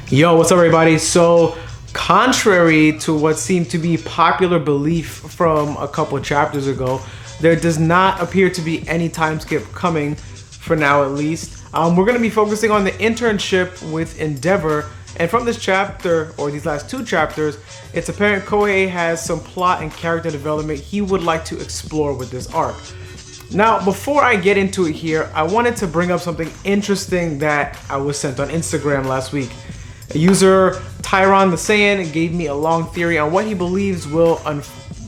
Yo, what's up everybody? So, contrary to what seemed to be popular belief from a couple chapters ago, there does not appear to be any time skip coming, for now at least. We're going to be focusing on the internship with Endeavor, and from this chapter, or these last two chapters, it's apparent Kohei has some plot and character development he would like to explore with this arc. Now, before I get into it here, I wanted to bring up something interesting that I was sent on Instagram last week. A user, Tyron the Saiyan, gave me a long theory on what he believes will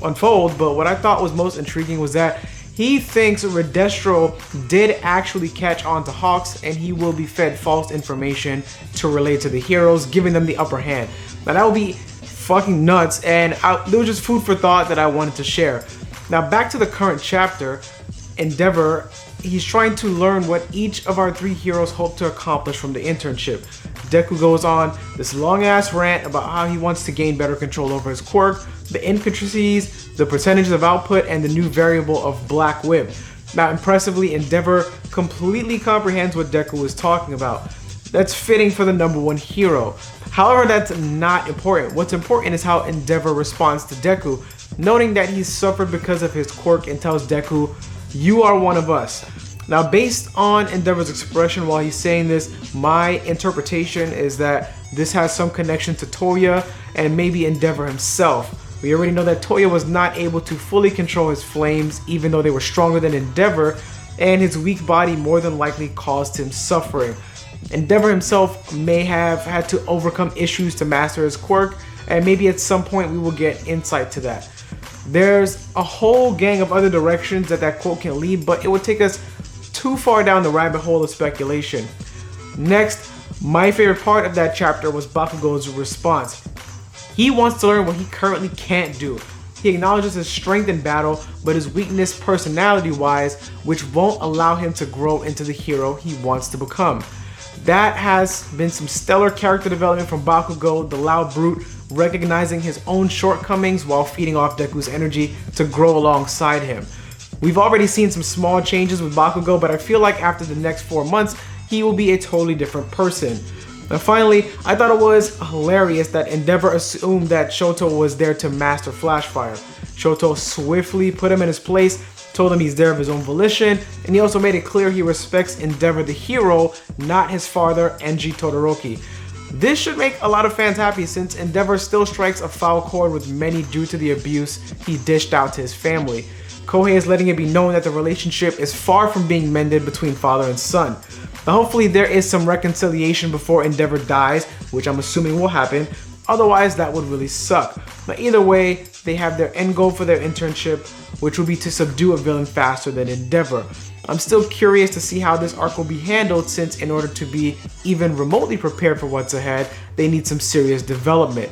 unfold, but what I thought was most intriguing was that he thinks Redestro did actually catch on to Hawks and he will be fed false information to relate to the heroes, giving them the upper hand. Now that would be fucking nuts, and there was just food for thought that I wanted to share. Now back to the current chapter, Endeavor, he's trying to learn what each of our three heroes hope to accomplish from the internship. Deku goes on this long ass rant about how he wants to gain better control over his quirk, the intricacies, the percentages of output, and the new variable of Black Whip. Now impressively, Endeavor completely comprehends what Deku is talking about. That's fitting for the #1 hero. However, that's not important. What's important is how Endeavor responds to Deku, noting that he's suffered because of his quirk and tells Deku, "You are one of us." Now, based on Endeavor's expression while he's saying this, my interpretation is that this has some connection to Toya and maybe Endeavor himself. We already know that Toya was not able to fully control his flames even though they were stronger than Endeavor, and his weak body more than likely caused him suffering. Endeavor himself may have had to overcome issues to master his quirk, and maybe at some point we will get insight to that. There's a whole gang of other directions that quote can lead, but it would take us too far down the rabbit hole of speculation. Next, my favorite part of that chapter was Bakugo's response. He wants to learn what he currently can't do. He acknowledges his strength in battle, but his weakness personality-wise, which won't allow him to grow into the hero he wants to become. That has been some stellar character development from Bakugo, the loud brute, recognizing his own shortcomings while feeding off Deku's energy to grow alongside him. We've already seen some small changes with Bakugo, but I feel like after the next 4 months, he will be a totally different person. And finally, I thought it was hilarious that Endeavor assumed that Shoto was there to master Flashfire. Shoto swiftly put him in his place, told him he's there of his own volition, and he also made it clear he respects Endeavor the hero, not his father, Enji Todoroki. This should make a lot of fans happy since Endeavor still strikes a foul chord with many due to the abuse he dished out to his family. Kohei is letting it be known that the relationship is far from being mended between father and son. Now hopefully there is some reconciliation before Endeavor dies, which I'm assuming will happen, otherwise that would really suck. But either way, they have their end goal for their internship, which will be to subdue a villain faster than Endeavor. I'm still curious to see how this arc will be handled, since in order to be even remotely prepared for what's ahead, they need some serious development.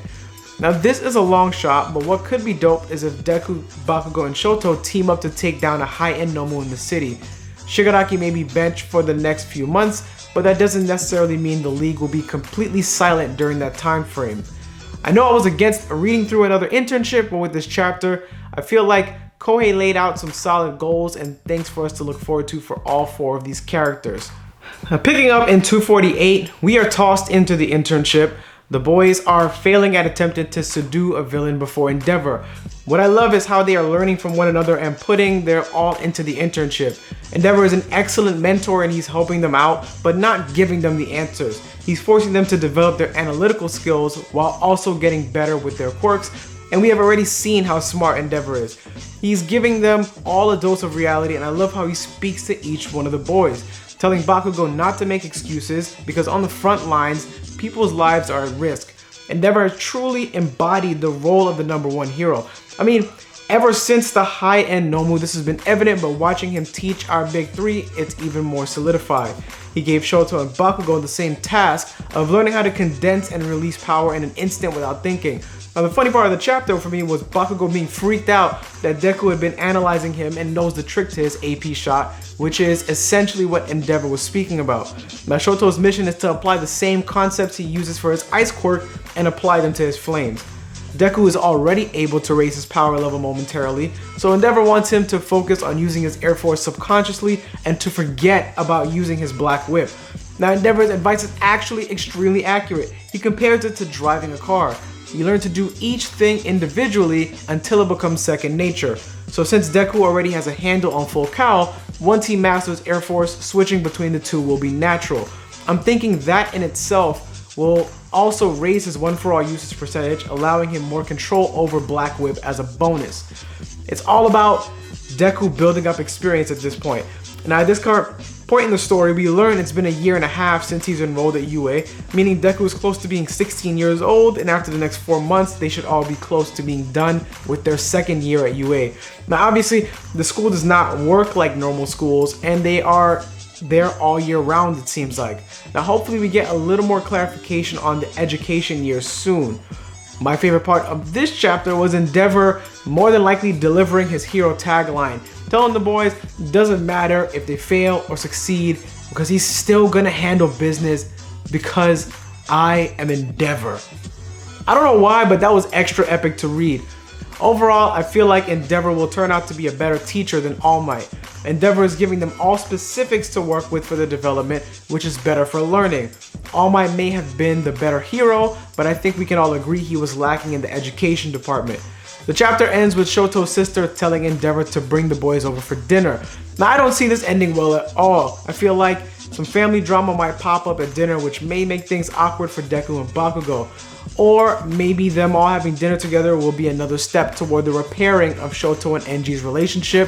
Now this is a long shot, but what could be dope is if Deku, Bakugo, and Shoto team up to take down a high-end Nomu in the city. Shigaraki may be benched for the next few months, but that doesn't necessarily mean the league will be completely silent during that time frame. I know I was against reading through another internship, but with this chapter, I feel like Kohei laid out some solid goals and things for us to look forward to for all 4 of these characters. Now, picking up in 248, we are tossed into the internship. The boys are failing at attempting to subdue a villain before Endeavor. What I love is how they are learning from one another and putting their all into the internship. Endeavor is an excellent mentor and he's helping them out, but not giving them the answers. He's forcing them to develop their analytical skills while also getting better with their quirks, and we have already seen how smart Endeavor is. He's giving them all a dose of reality, and I love how he speaks to each one of the boys, telling Bakugo not to make excuses because on the front lines, people's lives are at risk. Endeavor has truly embodied the role of the #1 hero. I mean, ever since the high-end Nomu, this has been evident, but watching him teach our big 3, it's even more solidified. He gave Shoto and Bakugo the same task of learning how to condense and release power in an instant without thinking. Now the funny part of the chapter for me was Bakugo being freaked out that Deku had been analyzing him and knows the trick to his AP shot, which is essentially what Endeavor was speaking about. Now Shoto's mission is to apply the same concepts he uses for his ice quirk and apply them to his flames. Deku is already able to raise his power level momentarily, so Endeavor wants him to focus on using his Air Force subconsciously and to forget about using his Black Whip. Now, Endeavor's advice is actually extremely accurate. He compares it to driving a car. You learn to do each thing individually until it becomes second nature. So since Deku already has a handle on full cowl, once he masters Air Force, switching between the two will be natural. I'm thinking that in itself will also raise his one-for-all usage percentage, allowing him more control over Black Whip as a bonus. It's all about Deku building up experience at this point. Now at this current point in the story, we learn it's been a year and a half since he's enrolled at UA, meaning Deku is close to being 16 years old, and after the next 4 months, they should all be close to being done with their second year at UA. Now obviously, the school does not work like normal schools, and they are there all year round, it seems like. Now hopefully we get a little more clarification on the education year soon. My favorite part of this chapter was Endeavor more than likely delivering his hero tagline, telling the boys it doesn't matter if they fail or succeed because he's still gonna handle business because I am Endeavor. I don't know why, but that was extra epic to read. Overall, I feel like Endeavor will turn out to be a better teacher than All Might. Endeavor is giving them all specifics to work with for the development, which is better for learning. All Might may have been the better hero, but I think we can all agree he was lacking in the education department. The chapter ends with Shoto's sister telling Endeavor to bring the boys over for dinner. Now I don't see this ending well at all. I feel like some family drama might pop up at dinner, which may make things awkward for Deku and Bakugo. Or maybe them all having dinner together will be another step toward the repairing of Shoto and Enji's relationship.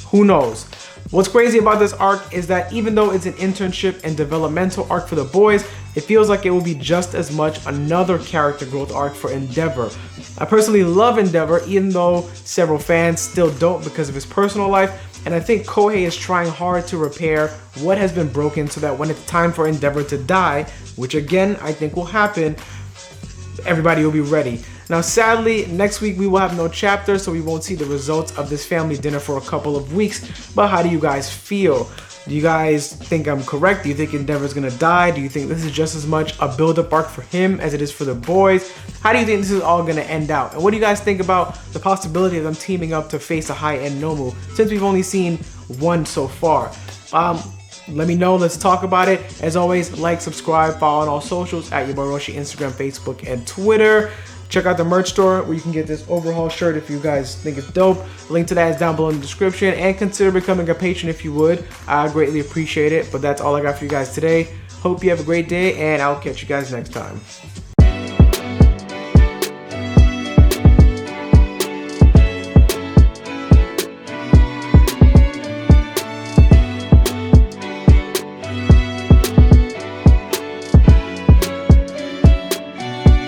Who knows? What's crazy about this arc is that even though it's an internship and developmental arc for the boys, it feels like it will be just as much another character growth arc for Endeavor. I personally love Endeavor, even though several fans still don't because of his personal life, and I think Kohei is trying hard to repair what has been broken so that when it's time for Endeavor to die, which again I think will happen, everybody will be ready. Now sadly, next week we will have no chapter, so we won't see the results of this family dinner for a couple of weeks. But how do you guys feel? Do you guys think I'm correct? Do you think Endeavor's gonna die? Do you think this is just as much a build-up arc for him as it is for the boys? How do you think this is all gonna end out? And what do you guys think about the possibility of them teaming up to face a high-end Nomu, since we've only seen one so far? Let me know, let's talk about it. As always, like, subscribe, follow on all socials at YaBoyRoshi, Instagram, Facebook, and Twitter. Check out the merch store where you can get this overhaul shirt if you guys think it's dope. Link to that is down below in the description, and consider becoming a patron if you would. I greatly appreciate it, but that's all I got for you guys today. Hope you have a great day, and I'll catch you guys next time.